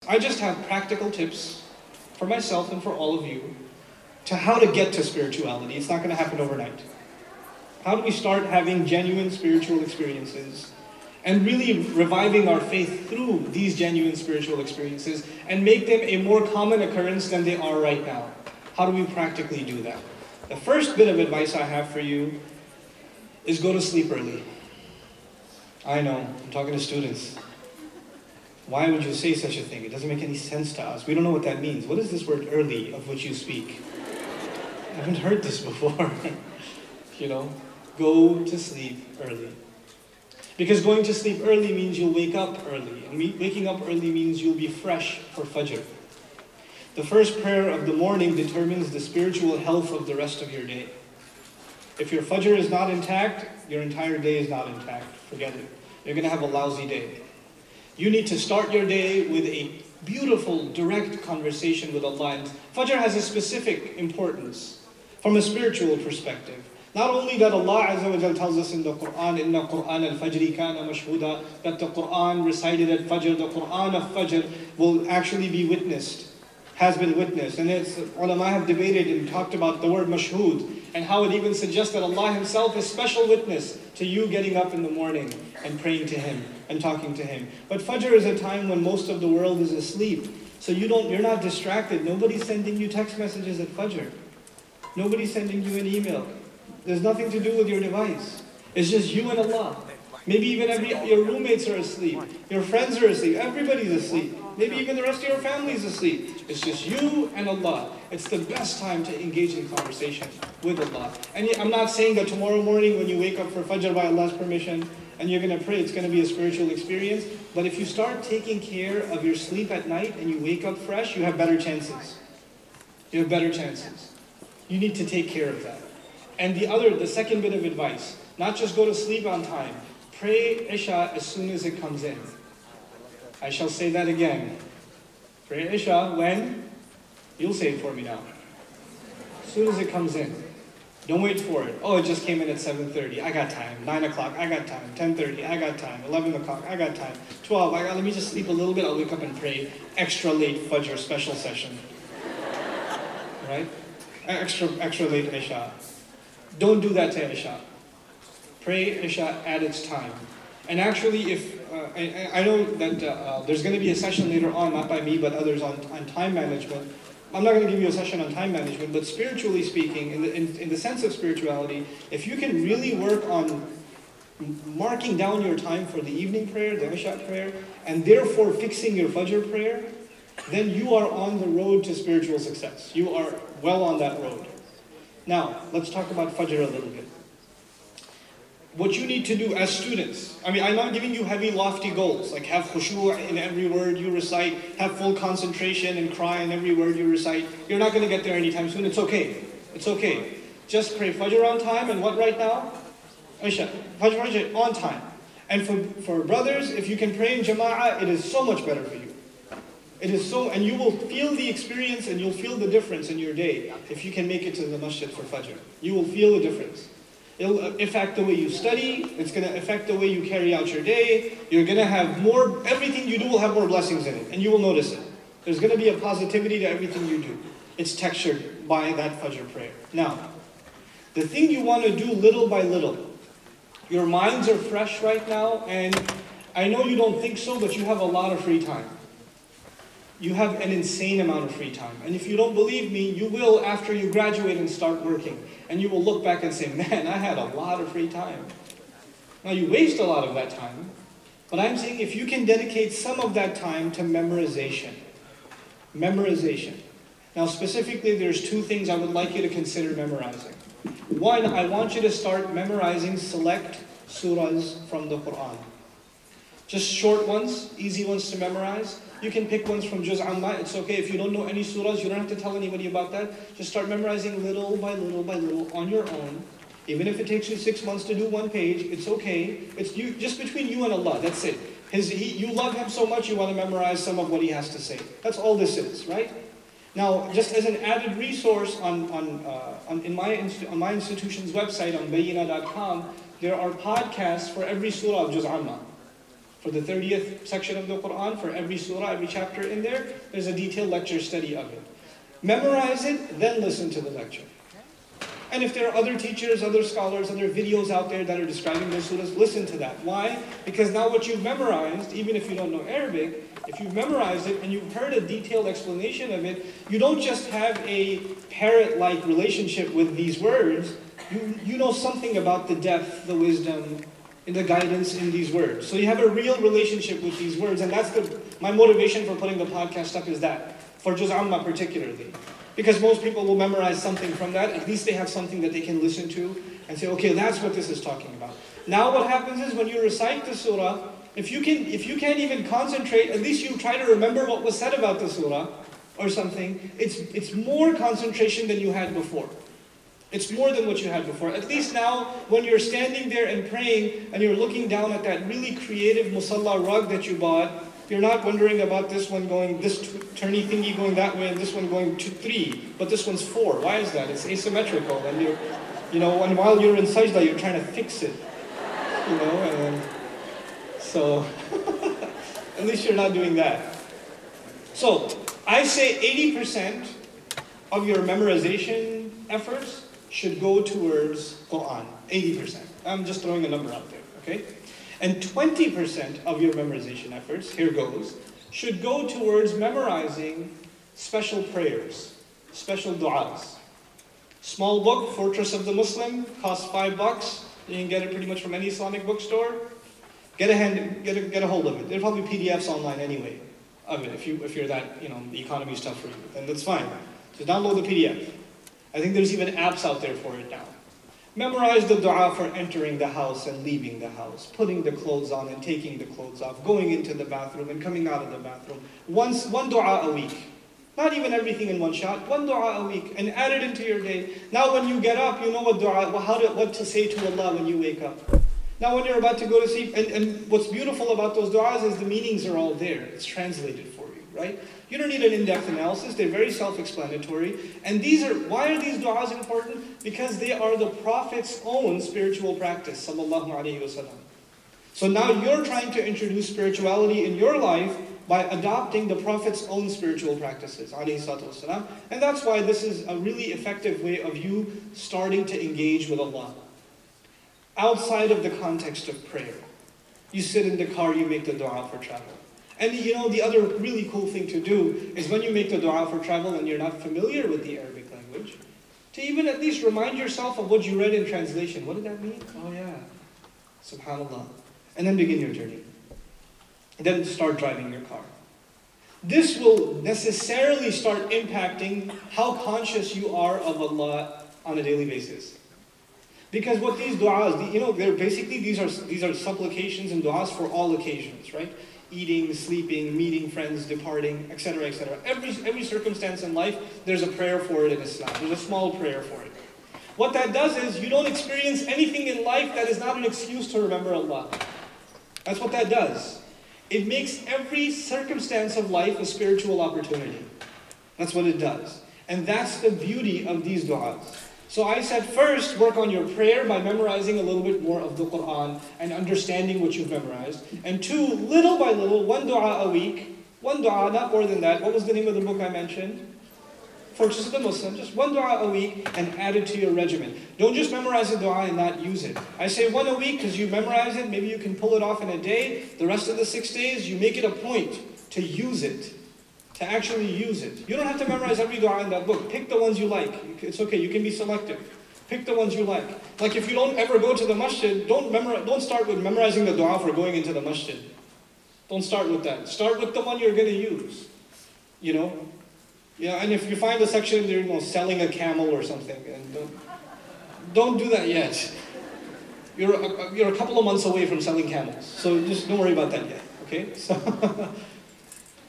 I just have practical tips for myself and for all of you to how to get to spirituality. It's not going to happen overnight. How do we start having genuine spiritual experiences and really reviving our faith through these genuine spiritual experiences and make them a more common occurrence than they are right now? How do we practically do that? The first bit of advice I have for you is go to sleep early. I know, I'm talking to students. Why would you say such a thing? It doesn't make any sense to us. We don't know what that means. What is this word early of which you speak? I haven't heard this before. You know, go to sleep early. Because going to sleep early means you'll wake up early. And waking up early means you'll be fresh for Fajr. The first prayer of the morning determines the spiritual health of the rest of your day. If your Fajr is not intact, your entire day is not intact. Forget it. You're going to have a lousy day. You need to start your day with a beautiful, direct conversation with Allah. And Fajr has a specific importance from a spiritual perspective. Not only that Allah Azza wa Jal tells us in the Quran, Inna Quran al-Fajri kana mashhuda, that the Quran recited at Fajr, the Quran of Fajr will actually be witnessed, has been witnessed. And ulama have debated and talked about the word mashhud, and how it even suggests that Allah Himself is special witness to you getting up in the morning and praying to Him and talking to Him. But Fajr is a time when most of the world is asleep. So you're not distracted. Nobody's sending you text messages at Fajr. Nobody's sending you an email. There's nothing to do with your device. It's just you and Allah. Maybe even your roommates are asleep. Your friends are asleep. Everybody's asleep. Maybe even the rest of your family is asleep. It's just you and Allah. It's the best time to engage in conversation with Allah. And I'm not saying that tomorrow morning when you wake up for Fajr by Allah's permission and you're going to pray, it's going to be a spiritual experience. But if you start taking care of your sleep at night and you wake up fresh, you have better chances. You have better chances. You need to take care of that. And the second bit of advice, not just go to sleep on time. Pray Isha as soon as it comes in. I shall say that again. Pray Isha when? You'll say it for me now. As soon as it comes in. Don't wait for it. Oh, it just came in at 7:30. I got time. 9 o'clock, I got time. 10:30, I got time. 11 o'clock, I got time. 12, let me just sleep a little bit. I'll wake up and pray. Extra late Fajr special session. Right? Extra late Isha. Don't do that to Isha. Pray Isha at its time. And actually, if I know that there's going to be a session later on, not by me, but others on time management. I'm not going to give you a session on time management, but spiritually speaking, in the sense of spirituality, if you can really work on marking down your time for the evening prayer, the Isha prayer, and therefore fixing your Fajr prayer, then you are on the road to spiritual success. You are well on that road. Now, let's talk about Fajr a little bit. What you need to do as students, I'm not giving you heavy, lofty goals, like have khushu' in every word you recite, have full concentration and cry in every word you recite. You're not going to get there anytime soon. It's okay. It's okay. Just pray Fajr on time, and what right now? Isha. Fajr on time. And for brothers, if you can pray in Jama'ah, it is so much better for you. It is so, and you will feel the experience and you'll feel the difference in your day if you can make it to the masjid for Fajr. You will feel the difference. It'll affect the way you study. It's going to affect the way you carry out your day. You're going to have more, everything you do will have more blessings in it, and you will notice it. There's going to be a positivity to everything you do. It's textured by that Fajr prayer. Now, the thing you want to do little by little, your minds are fresh right now, and I know you don't think so, but you have a lot of free time. You have an insane amount of free time. And if you don't believe me, you will after you graduate and start working. And you will look back and say, man, I had a lot of free time. Now you waste a lot of that time. But I'm saying if you can dedicate some of that time to memorization. Memorization. Now specifically, there's two things I would like you to consider memorizing. One, I want you to start memorizing select surahs from the Quran. Just short ones, easy ones to memorize. You can pick ones from Juz Amma. It's okay. If you don't know any surahs, you don't have to tell anybody about that. Just start memorizing little by little by little on your own. Even if it takes you 6 months to do one page, it's okay. It's you, just between you and Allah. That's it. You love Him so much, you want to memorize some of what He has to say. That's all this is, right? Now, just as an added resource on my institution's website, on bayina.com, there are podcasts for every surah of Juz Amma. For the 30th section of the Quran, for every surah, every chapter in there, there's a detailed lecture study of it. Memorize it, then listen to the lecture. And if there are other teachers, other scholars, other videos out there that are describing those surahs, listen to that. Why? Because now what you've memorized, even if you don't know Arabic, if you've memorized it and you've heard a detailed explanation of it, you don't just have a parrot-like relationship with these words, you know something about the depth, the wisdom, and the guidance in these words. So you have a real relationship with these words, and that's my motivation for putting the podcast up is that, for Juz Amma particularly. Because most people will memorize something from that, at least they have something that they can listen to and say, okay, that's what this is talking about. Now what happens is when you recite the surah, if you can't even concentrate, at least you try to remember what was said about the surah or something, it's more concentration than you had before. It's more than what you had before. At least now, when you're standing there and praying, and you're looking down at that really creative musalla rug that you bought, you're not wondering about this one going, this turny thingy going that way, and this one going 3, but this one's 4. Why is that? It's asymmetrical, and and while you're in sajda, you're trying to fix it, and so at least you're not doing that. So I say 80% of your memorization efforts should go towards Quran. 80%. I'm just throwing a number out there, okay? And 20% of your memorization efforts, here goes, should go towards memorizing special prayers, special du'as. Small book, Fortress of the Muslim, costs $5. You can get it pretty much from any Islamic bookstore. Get a hold of it. There are probably PDFs online anyway of it. If you're that, the economy's tough for you, then that's fine. Just download the PDF. I think there's even apps out there for it now. Memorize the dua for entering the house and leaving the house, putting the clothes on and taking the clothes off, going into the bathroom and coming out of the bathroom. One dua a week. Not even everything in one shot, one dua a week, and add it into your day. Now when you get up, you know what dua, what to say to Allah when you wake up. Now when you're about to go to sleep, and what's beautiful about those du'as is the meanings are all there. It's translated for you, right? You don't need an in-depth analysis. They're very self-explanatory. And why are these du'as important? Because they are the Prophet's own spiritual practice, sallallahu alayhi wa sallam. So now you're trying to introduce spirituality in your life by adopting the Prophet's own spiritual practices, alayhi salatu wasalam. And that's why this is a really effective way of you starting to engage with Allah. Outside of the context of prayer. You sit in the car, you make the dua for travel. And the other really cool thing to do is when you make the dua for travel and you're not familiar with the Arabic language, to even at least remind yourself of what you read in translation. What did that mean? Oh yeah, subhanallah. And then begin your journey. And then start driving your car. This will necessarily start impacting how conscious you are of Allah on a daily basis. Because what these du'as, they're basically, these are supplications and du'as for all occasions, right? Eating, sleeping, meeting friends, departing, etc., etc. Every circumstance in life, there's a prayer for it in Islam. There's a small prayer for it. What that does is, you don't experience anything in life that is not an excuse to remember Allah. That's what that does. It makes every circumstance of life a spiritual opportunity. That's what it does. And that's the beauty of these du'as. So I said, first, work on your prayer by memorizing a little bit more of the Quran and understanding what you've memorized. And 2, little by little, one dua a week, one dua, not more than that. What was the name of the book I mentioned? Fortress of the Muslim. Just one dua a week and add it to your regimen. Don't just memorize the dua and not use it. I say one a week because you memorize it, maybe you can pull it off in a day. The rest of the 6 days, you make it a point to use it. To actually use it. You don't have to memorize every dua in that book. Pick the ones you like. It's okay, you can be selective. Pick the ones you like. Like if you don't ever go to the masjid, don't start with memorizing the dua for going into the masjid. Don't start with that. Start with the one you're going to use. Yeah, and if you find a section there, selling a camel or something, and don't do that yet. You're a couple of months away from selling camels, so just don't worry about that yet. Okay,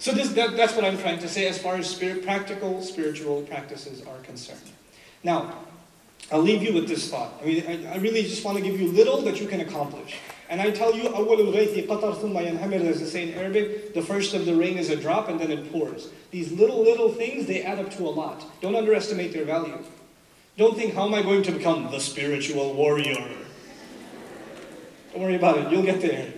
so that's what I'm trying to say as far as practical spiritual practices are concerned. Now, I'll leave you with this thought. I really just want to give you little that you can accomplish. And I tell you, أَوَّلُ الْغَيْثِ قَطَرْ ثُمَّ يَنْهَمِرُ, as they say in Arabic, the first of the rain is a drop and then it pours. These little things, they add up to a lot. Don't underestimate their value. Don't think, how am I going to become the spiritual warrior? Don't worry about it, you'll get there.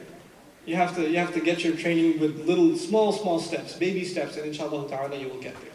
You have to get your training with little, small steps, baby steps, and inshallah ta'ala you will get there.